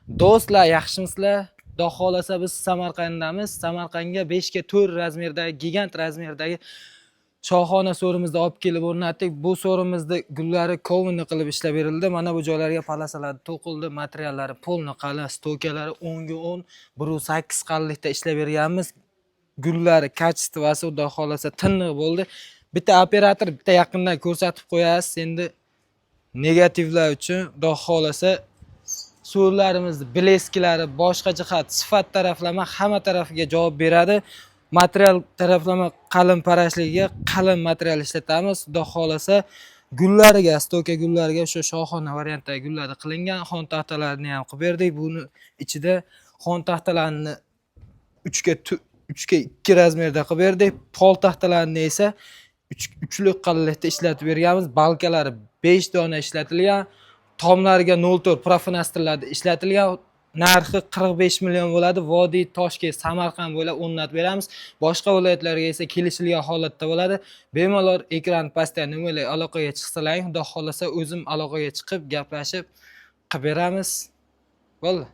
Do'stlar, yaxshimisizlar? Xudo xolasa biz Samarqanddamiz. Samarqandga 5 ga 4 razmerdagi, gigant razmerdagi shohona so'rimizni olib kelib o'rnatdik. Bu so'rimizda gullari kovini qilib ishlab berildi. Mana bu joylarga palasalar to'qildi, materiallari polni qalin, stokalari 10 ga 10, 1.8 qalinlikda ishlab berganmiz. Gullari kачествоsi xudo xolasa tiniq bo'ldi. Bitta operator bitta yaqindan ko'rsatib qo'yasiz. Endi negativlar uchun xudo xolasa so'zlarimizni bleskilari, boshqa jihat, sifat taraflama hamma tarafiga javob beradi. Material taraflama qalin parashligiga qalin material ishlatamiz. Xudo xolasa gullariga, stoka gullariga o'sha shohona variantdagi gullarda qilingan xon taxtalarini ham qilib berdik. Buni ichida xon taxtalarini 3 ga 2 razmerda qilib berdik. Pol taxtalarini esa 3 qalinlikda ishlatib berganmiz. Balkalari 5 dona ishlatilgan. Tomlariga 04 profinastrlarda ishlatilgan. Narxi 45 million bo'ladi. Vodiy, Toshkent, Samarqand bo'ylab o'rnatib beramiz. Boshqa viloyatlarga esa kelishilgan holatda bo'ladi. Bemalol ekran pastda nimalar aloqaga chiqsalaring, xudo xolasa o'zim aloqaga chiqib gaplashib qilib beramiz. Bo'ldi.